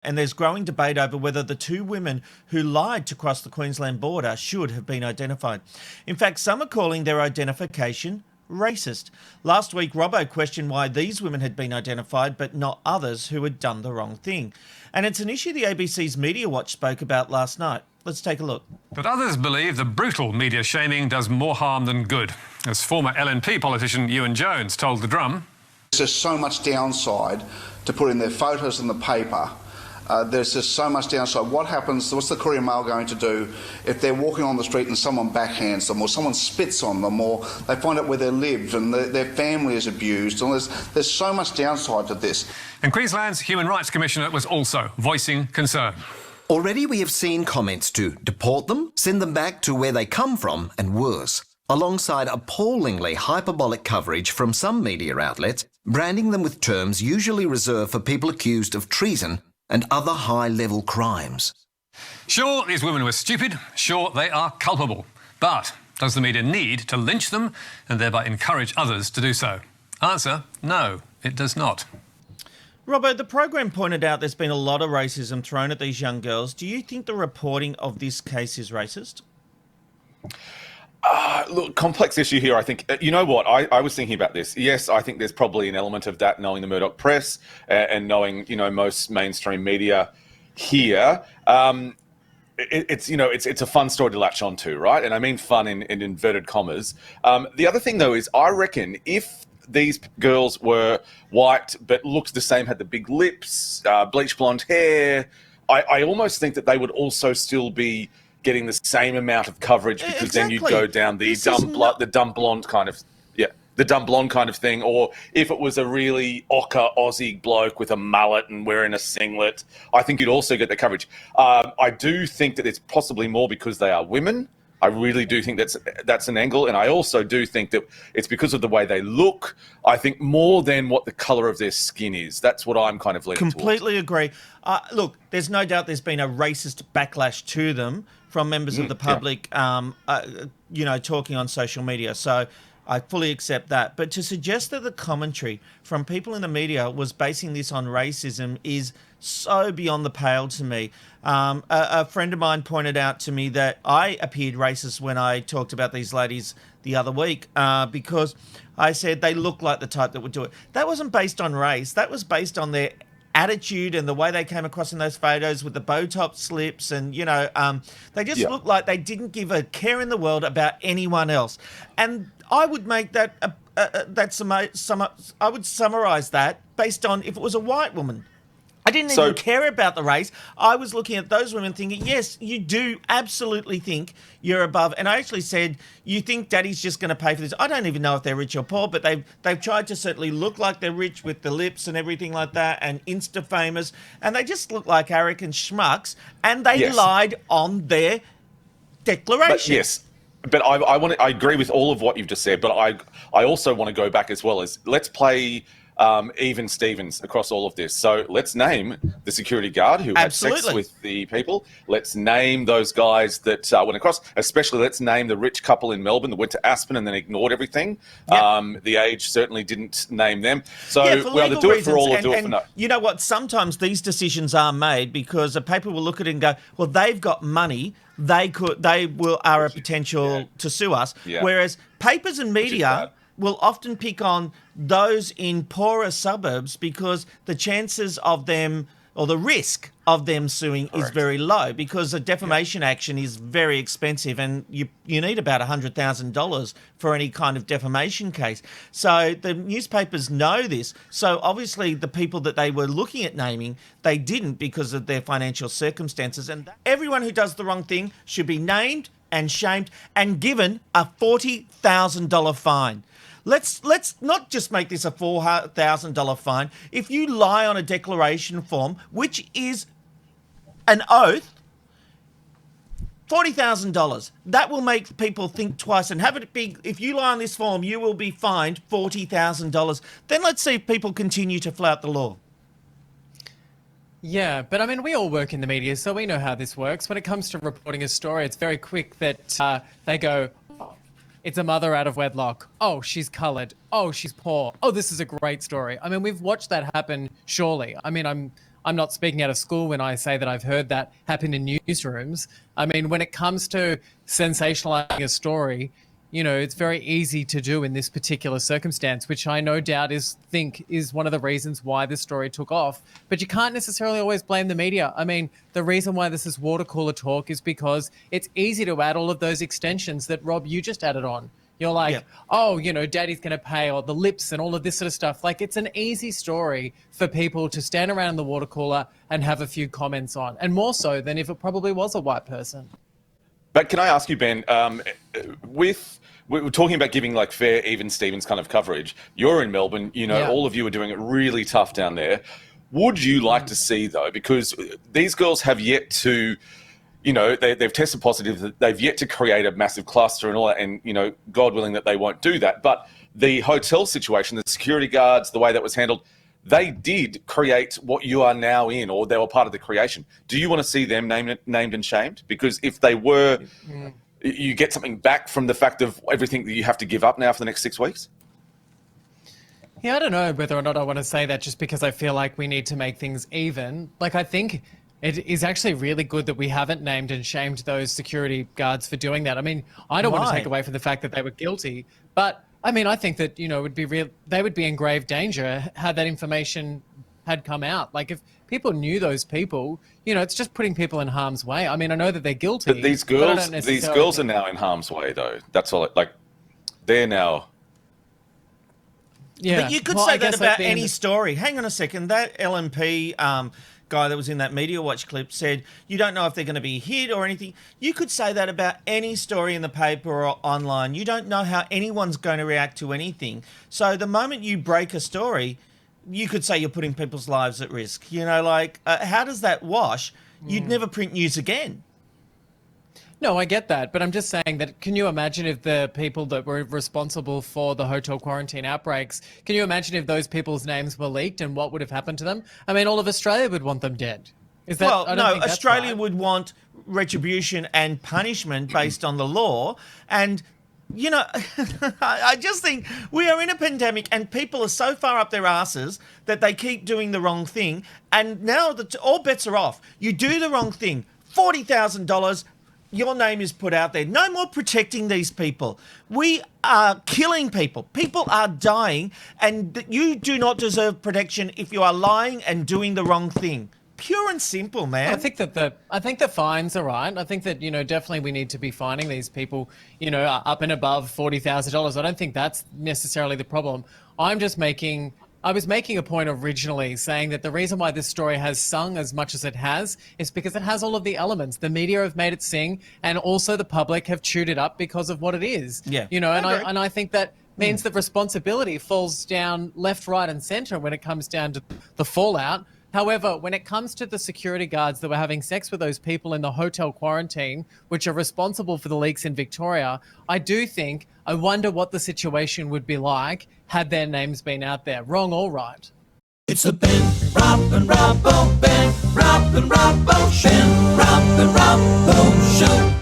And there's growing debate over whether the two women who lied to cross the Queensland border should have been identified. In fact, some are calling their identification racist. Last week, Robbo questioned why these women had been identified but not others who had done the wrong thing. And it's an issue the ABC's Media Watch spoke about last night. Let's take a look. But others believe the brutal media shaming does more harm than good. As former LNP politician Ewan Jones told The Drum, "There's so much downside to putting their photos in the paper. There's just so much downside. What happens, what's the Courier Mail going to do if they're walking on the street and someone backhands them or someone spits on them or they find out where they lived and their family is abused? And there's so much downside to this." And Queensland's Human Rights Commissioner was also voicing concern. Already we have seen comments to deport them, send them back to where they come from, and worse, alongside appallingly hyperbolic coverage from some media outlets, branding them with terms usually reserved for people accused of treason and other high-level crimes. Sure, these women were stupid. Sure, they are culpable. But does the media need to lynch them and thereby encourage others to do so? Answer, no, it does not. Robbo, the program pointed out there's been a lot of racism thrown at these young girls. Do you think the reporting of this case is racist? Look, complex issue here, I think. You know what? I was thinking about this. Yes, I think there's probably an element of that, knowing the Murdoch press and knowing, most mainstream media here. It's a fun story to latch onto, right? And I mean fun in inverted commas. The other thing, though, is I reckon if these girls were white but looked the same, had the big lips, bleach blonde hair, I almost think that they would also still be getting the same amount of coverage, because then you'd go down the dumb blonde kind of thing. Or if it was a really ochre Aussie bloke with a mullet and wearing a singlet, I think you'd also get the coverage. I do think that it's possibly more because they are women. I really do think that's an angle, and I also do think that it's because of the way they look. I think more than what the colour of their skin is. That's what I'm kind of leaning towards. Completely agree. Look, there's no doubt there's been a racist backlash to them from members of the public, talking on social media. So I fully accept that. But to suggest that the commentary from people in the media was basing this on racism is so beyond the pale to me. A friend of mine pointed out to me that I appeared racist when I talked about these ladies the other week because I said they look like the type that would do it. That wasn't based on race. That was based on their attitude and the way they came across in those photos with the Botox lips, and they just looked like they didn't give a care in the world about anyone else. And I would make that I would summarize that based on if it was a white woman. I didn't even care about the race. I was looking at those women thinking, yes, you do absolutely think you're above. And I actually said, you think Daddy's just going to pay for this? I don't even know if they're rich or poor, but they've tried to certainly look like they're rich with the lips and everything like that, and Insta famous, and they just look like arrogant schmucks, and they lied on their declaration. But I agree with all of what you've just said, but I also want to go back as well as let's play even Stevens across all of this. So let's name the security guard who had sex with the people. Let's name those guys that went across. Especially let's name the rich couple in Melbourne that went to Aspen and then ignored everything. The Age certainly didn't name them. So we either do it for all or do it for no. You know what? Sometimes these decisions are made because a paper will look at it and go, well, they've got money. They are a potential to sue us. Whereas papers and media will often pick on those in poorer suburbs because the chances of them, or the risk of them suing, is very low, because a defamation action is very expensive, and you need about $100,000 for any kind of defamation case. So the newspapers know this. So obviously the people that they were looking at naming, they didn't because of their financial circumstances. And everyone who does the wrong thing should be named and shamed and given a $40,000 fine. Let's not just make this a $4,000 fine. If you lie on a declaration form, which is an oath, $40,000. That will make people think twice and have it be, if you lie on this form, you will be fined $40,000. Then let's see if people continue to flout the law. Yeah, but I mean, we all work in the media, so we know how this works. When it comes to reporting a story, it's very quick that they go, it's a mother out of wedlock. Oh, she's coloured. Oh, she's poor. Oh, this is a great story. I mean, we've watched that happen, surely. I mean, I'm I'm not speaking out of school when I say that I've heard that happen in newsrooms. I mean, when it comes to sensationalizing a story, you know, it's very easy to do in this particular circumstance, which I no doubt think is one of the reasons why this story took off. But you can't necessarily always blame the media. I mean, the reason why this is water cooler talk is because it's easy to add all of those extensions that, Rob, you just added on. You're like, oh, you know, daddy's going to pay, or the lips and all of this sort of stuff. Like, it's an easy story for people to stand around in the water cooler and have a few comments on, and more so than if it probably was a white person. But can I ask you, Ben, we're talking about giving like fair, even Stevens kind of coverage. You're in Melbourne, you know, all of you are doing it really tough down there. Would you like to see, though, because these girls have yet to, you know, they've tested positive, they've yet to create a massive cluster and all that, and, you know, God willing that they won't do that. But the hotel situation, the security guards, the way that was handled, they did create what you are now in, or they were part of the creation. Do you want to see them named and shamed? Because if they were, you get something back from the fact of everything that you have to give up now for the next 6 weeks? Yeah, I don't know whether or not I want to say that, just because I feel like we need to make things even. Like, I think it is actually really good that we haven't named and shamed those security guards for doing that. I mean, I don't want to take away from the fact that they were guilty, but I mean, I think that, you know, they would be in grave danger had that information had come out. Like, if people knew those people, you know, it's just putting people in harm's way. I mean, I know that they're guilty. But these girls are now in harm's way, though. That's all. Like, they're now. Yeah. But you could say that about any story. Hang on a second. That LNP guy that was in that Media Watch clip said, you don't know if they're going to be hit or anything. You could say that about any story in the paper or online. You don't know how anyone's going to react to anything. So the moment you break a story, you could say you're putting people's lives at risk. You know, like, how does that wash? You'd never print news again. No, I get that, but I'm just saying that, can you imagine if the people that were responsible for the hotel quarantine outbreaks, can you imagine if those people's names were leaked and what would have happened to them? I mean, all of Australia would want them dead. Is that, well, no, Australia would want retribution and punishment based on the law. And, you know, I just think we are in a pandemic and people are so far up their asses that they keep doing the wrong thing. And now that all bets are off. You do the wrong thing, $40,000, your name is put out there. No more protecting these people. We are killing people. People are dying, and you do not deserve protection if you are lying and doing the wrong thing. Pure and simple, man. I think the fines are right. I think that, you know, definitely we need to be fining these people, you know, up and above $40,000. I don't think that's necessarily the problem. I was making a point originally saying that the reason why this story has sung as much as it has is because it has all of the elements. The media have made it sing, and also the public have chewed it up because of what it is. Yeah. You know, and I think that means that responsibility falls down left, right, and centre when it comes down to the fallout. However, when it comes to the security guards that were having sex with those people in the hotel quarantine, which are responsible for the leaks in Victoria, I wonder what the situation would be like had their names been out there, wrong or right. It's the Ben, Rob and Robbo, Ben, Rob and Robbo Show. Ben, Rob and Robbo Show.